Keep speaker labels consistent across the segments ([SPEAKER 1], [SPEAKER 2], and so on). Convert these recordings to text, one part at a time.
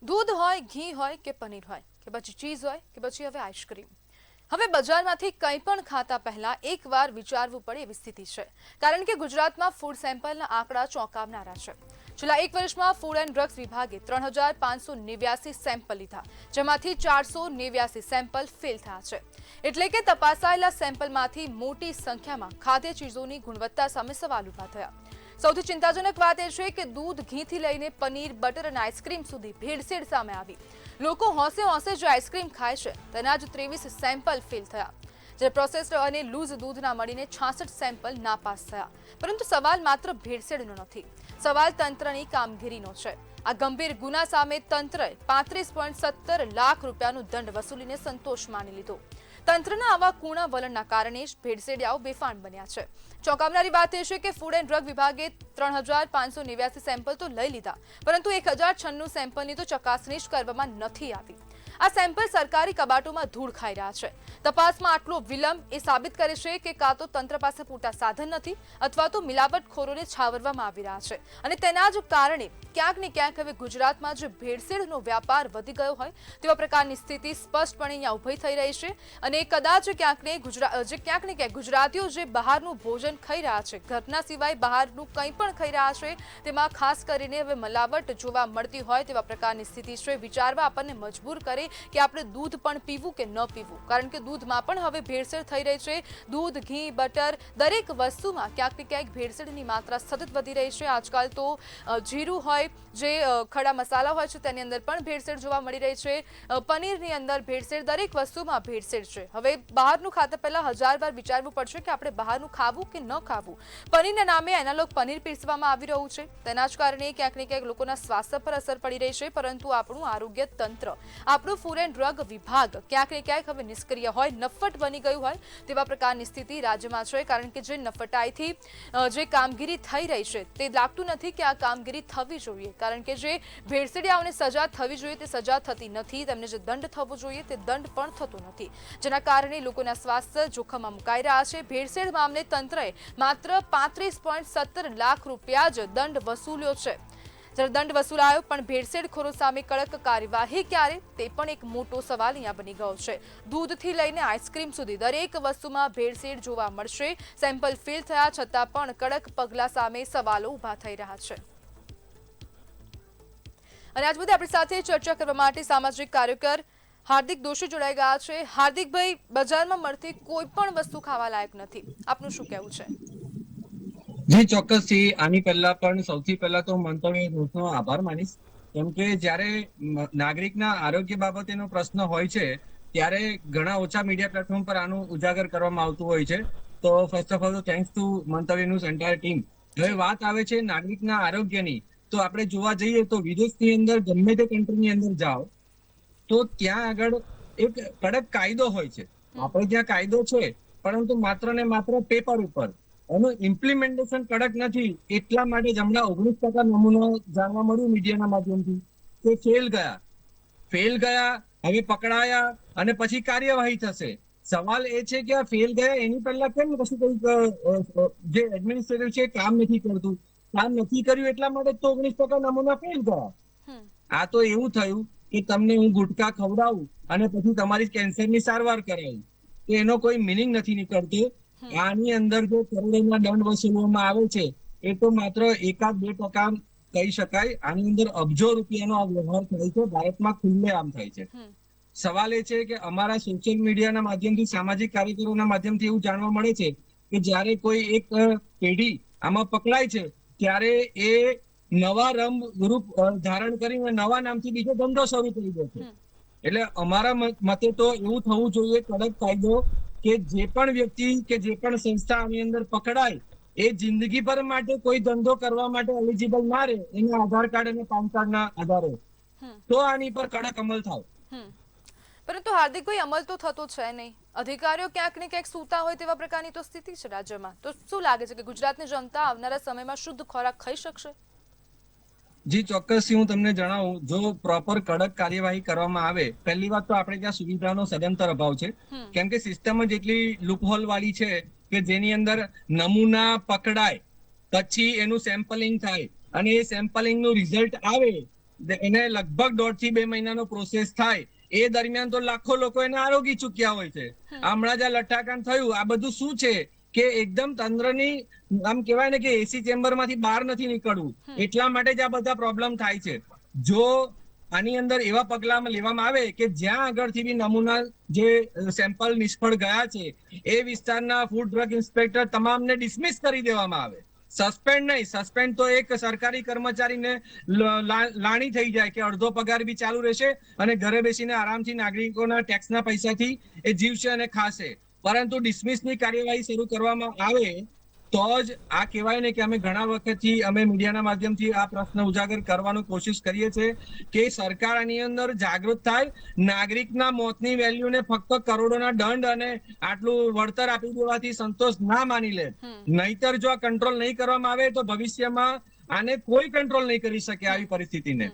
[SPEAKER 1] दूध હોય, ઘી હોય કે પનીર હોય કે પછી ચીઝ હોય કે પછી હવે આઈસ્ક્રીમ, હવે બજારમાંથી કંઈ પણ ખાતા પહેલા એકવાર વિચારવું પડે એવી સ્થિતિ છે. કારણ કે ગુજરાતમાં ફૂડ સેમ્પલના આંકડા ચોંકાવનારા છે. છેલ્લા એક વર્ષમાં ફૂડ એન્ડ ડ્રગ્સ વિભાગે 3,589 સેમ્પલ લીધા, જેમાંથી 489 સેમ્પલ ફેલ થયા છે. એટલે કે તપાસાયેલા સેમ્પલમાંથી મોટી સંખ્યામાં ખાદ્ય ચીજોની ગુણવત્તા સામે સવાલ ઉભા થયા. સૌથી ચિંતાજનક વાત એ છે કે દૂધ, ઘીથી લઈને પનીર, બટર અને આઈસ્ક્રીમ સુધી ભેળસેળ સામે આવી. લોકો હોંશે હોંશે જે આઈસ્ક્રીમ ખાય છે તેના જ 23 સેમ્પલ ફેલ થયા. જે પ્રોસેસ્ડ અને લૂઝ દૂધના મળીને 66 સેમ્પલ નાપાસ થયા. પરંતુ સવાલ માત્ર ભેળસેળનો નથી, સવાલ તંત્રની કામગીરીનો છે. આ ગંભીર ગુના સામે તંત્રએ 35.17 લાખ રૂપિયાનો દંડ વસૂલીને સંતોષ માની લીધો. તંત્રના આવા કૂણા વલણના કારણે જ ભેળસેડિયાઓ બેફાન બન્યા છે. ચોંકાવનારી વાત એ છે કે ફૂડ એન્ડ ડ્રગ વિભાગે 3,589 સેમ્પલ તો લઈ લીધા, પરંતુ 1,096 સેમ્પલની તો ચકાસણી જ કરવામાં નથી આવી. આ સેમ્પલ સરકારી કબાટોમાં ધૂળ ખાઈ રહ્યા છે. તપાસમાં આટલો વિલંબ એ સાબિત કરે છે કે કાં તો તંત્ર પાસે પૂરતા સાધન નથી અથવા તો મિલાવટખોરોને છાવરવામાં આવી રહ્યા છે. અને તેના જ કારણે ક્યાંક ને ક્યાંક હવે ગુજરાતમાં જે ભેળસેળનો વ્યાપાર વધી ગયો હોય તેવા પ્રકારની સ્થિતિ સ્પષ્ટપણે અહીંયા ઊભી થઈ રહી છે. અને કદાચ ક્યાંક ને ક્યાંક ગુજરાતીઓ જે બહારનું ભોજન ખાઈ રહ્યા છે, ઘરના સિવાય બહારનું કંઈ પણ ખાઈ રહ્યા છે, તેમાં ખાસ કરીને હવે મિલાવટ જોવા મળતી હોય તેવા પ્રકારની સ્થિતિ છે. વિચારવા આપણને મજબૂર કરે કે આપણે દૂધ પણ પીવું કે ન પીવું, કારણ કે દૂધમાં પણ હવે ભેળસેળ થઈ રહી છે. દૂધ, ઘી, બટર દરેક વસ્તુમાં ક્યાંક ને ક્યાંક ભેળસેળની માત્રા સતત વધી રહી છે. આજકાલ તો જીરું હોય, જે ખડા મસાલા હોય છે, તેની અંદર પણ ભેળસેળ જોવા મળી રહી છે. પનીરની અંદર ભેળસેળ, દરેક વસ્તુમાં ભેળસેળ છે. હવે બહારનું ખાતા પહેલા 1000 વાર વિચારવું પડશે કે આપણે બહારનું ખાવું કે ન ખાવું. પનીરના નામે એનાલોગ પનીર પીરસવામાં આવી રહ્યું છે, તેના જ કારણે ક્યાંક ને ક્યાંક લોકોના સ્વાસ્થ્ય પર અસર પડી રહી છે. પરંતુ આપણું આરોગ્ય તંત્ર, આપણું ફૂડ એન્ડ ડ્રગ વિભાગ ક્યાંક ને ક્યાંક હવે નિષ્ક્રિય હોય, નફ્ફટ બની ગયું હોય તેવા પ્રકારની સ્થિતિ રાજ્યમાં છે. કારણ કે જે નફ્ફટાઈથી જે કામગીરી થઈ રહી છે તે લાગતું નથી કે આ કામગીરી થવી જોઈએ. કારણ કે જે ભેળસેડિયાઓને સજા થવી જોઈએ તે સજા થતી નથી, તેમને જે દંડ થવો જોઈએ તે દંડ પણ થતો નથી, જેના કારણે લોકોના સ્વાસ્થ્ય જોખમમાં મુકાઈ રહ્યા છે. ભેળસેળ મામલે તંત્રએ માત્ર 35.17 લાખ રૂપિયા જ દંડ વસૂલ્યો છે. જ્યારે દંડ વસૂલાયો, પણ ભેળસેળખોરો સામે કડક કાર્યવાહી ક્યારે, તે પણ એક મોટો સવાલ અહીંયા બની ગયો છે. દૂધથી લઈને આઈસ્ક્રીમ સુધી દરેક વસ્તુમાં ભેળસેળ જોવા મળશે. સેમ્પલ ફેલ થયા છતાં પણ કડક પગલા સામે સવાલો ઊભા થઈ રહ્યા છે. અને આજ મુદ્દે આપણી સાથે ચર્ચા કરવા માટે સામાજિક કાર્યકર હાર્દિક દોશી જોડાઈ ગયા છે. હાર્દિકભાઈ, બજારમાં મળતી કોઈ પણ વસ્તુ ખાવા લાયક નથી, આપનું શું કહેવું છે?
[SPEAKER 2] જી ચોક્કસથી. આની પહેલા પણ સૌથી પહેલા તો મંતવ્ય દોસ્તનો આભાર માનીશ, કેમ કે જ્યારે નાગરિકના આરોગ્ય બાબતેનો પ્રશ્ન હોય છે ત્યારે ઘણા ઓછા મીડિયા પ્લેટફોર્મ પર આનું ઉજાગર કરવામાં આવતું હોય છે. તો ફર્સ્ટ ઓફ ઓલ તો થેન્ક્સ ટુ મંતવ્ય ન્યૂઝ એન્ટાયર ટીમ. હવે વાત આવે છે નાગરિકના આરોગ્યની, તો આપણે જોવા જઈએ તો વિદેશની અંદર ગમે તે કન્ટ્રીની અંદર જાઓ તો ત્યાં આગળ એક કડક કાયદો હોય છે. આપણે ત્યાં કાયદો છે, પરંતુ માત્ર ને માત્ર પેપર ઉપર, એનું ઇમ્પ્લિમેન્ટેશન કડક નથી. એટલા માટે જ હમણાં 19% નમૂનો જાણવા મળ્યું મીડિયાના માધ્યમથી કે ફેલ ગયા, હવે પકડાયા અને પછી કાર્યવાહી થશે. સવાલ એ છે કે આ ફેલ ગયા એની પહેલા કેમ કશું કંઈક જે એડમિનિસ્ટ્રેટિવ છે કામ નથી કરતું? કામ નથી કર્યું એટલા માટે તો 19% નમૂના ફેલ ગયા. આ તો એવું થયું કે તમને હું ગુટકા ખવડાવું અને પછી તમારી કેન્સરની સારવાર કરાવું, તો એનો કોઈ મિનિંગ નથી નીકળતો. આની અંદર જો કરોડોના દંડ વસૂલવામાં આવે છે એ તો માત્ર 1-2% કહી શકાય. આની અંદર અબજો રૂપિયાનો આ વ્યવહાર થાય છે, ભારતમાં ખુલ્લેઆમ થાય છે. સવાલ એ છે કે અમારા સોશિયલ મીડિયાના માધ્યમથી, સામાજિક કાર્યકરોના માધ્યમથી એવું જાણવા મળે છે કે જ્યારે કોઈ એક પેઢી આમાં પકડાય છે ત્યારે એ નવા રૂપ ધારણ કરીને નવા નામથી બીજો ધંધો શરૂ કરી દે છે. એટલે અમારા મતે તો એવું થવું જોઈએ કડક કાયદો કે જે પણ વ્યક્તિ કે જે પણ સંસ્થા આની અંદર પકડાય એ જિંદગી ભર માટે કોઈ ધંધો કરવા માટે એલિજિબલ ના રહે, એના આધાર કાર્ડ અને પાન કાર્ડના આધારે, તો આની પર કડક અમલ થાય.
[SPEAKER 1] પરંતુ હાર્દિકભાઈ, અમલ તો થતો છે નહીં. અધિકારીઓ ક્યાંક ને ક્યાંક સૂતા હોય તેવા પ્રકારની તો સ્થિતિ છે રાજ્યમાં. તો શું લાગે છે કે ગુજરાતની જનતા આવનારા સમયમાં શુદ્ધ ખોરાક ખાઈ શકશે?
[SPEAKER 2] જી ચોક્કસથી હું તમને જણાવું, જો પ્રોપર કડક કાર્યવાહી કરવામાં આવે, પહેલી વાત તો આપણે ત્યાં સુવિધાનો સદંતર અભાવ છે, કેમ કે સિસ્ટમ જ એટલી લૂપહોલ વાળી છે કે જેની અંદર નમૂના પકડાય પછી એનું સેમ્પલિંગ થાય અને એ સેમ્પલિંગ નું રિઝલ્ટ આવે એને લગભગ 1.5 થી 2 મહિનાનો પ્રોસેસ થાય એ દરમિયાન તો લાખો લોકો એને આરોગી ચૂક્યા હોય છે. હમણાં જ આ લઠ્ઠાકાંડ થયું, આ બધું શું છે કે એકદમ તંત્રની આમ કહેવાય ને કે એસી ચેમ્બર માંથી બહાર નથી નીકળવું, એટલા માટે જ આ બધા પ્રોબ્લેમ થાય છે. જો આની અંદર એવા પગલાં લેવામાં આવે કે જ્યાં આગળથી બી નમૂના જે સેમ્પલ નિષ્ફળ ગયા છે એ વિસ્તારના ફૂડ ડ્રગ ઇન્સ્પેક્ટર તમામને ડિસમિસ કરી દેવામાં આવે. સસ્પેન્ડ નહીં, સસ્પેન્ડ તો એક સરકારી કર્મચારીને લાણી થઈ જાય કે અડધો પગાર બી ચાલુ રહેશે અને ઘરે બેસીને આરામથી નાગરિકોના ટેક્સના પૈસાથી એ જીવશે અને ખાશે. પરંતુ ડિસમિસની કાર્યવાહી શરૂ કરવામાં આવે તો જ આ કહેવાય ને કે અમે ઘણા વખતથી અમે મીડિયાના માધ્યમથી આ પ્રશ્ન ઉજાગર કરવાનો કોશિશ કરીએ છીએ કે સરકાર આની અંદર જાગૃત થાય, નાગરિકના મોતની વેલ્યુને ફક્ત કરોડોના દંડ અને આટલું વળતર આપી દેવાથી સંતોષ ના માની લે. નહીતર જો આ કંટ્રોલ નહીં કરવામાં આવે તો ભવિષ્યમાં આને કોઈ કંટ્રોલ નહીં કરી શકે આવી પરિસ્થિતિને.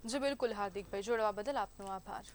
[SPEAKER 1] જી બિલકુલ હાર્દિકભાઈ, જોડવા બદલ આપનો આભાર.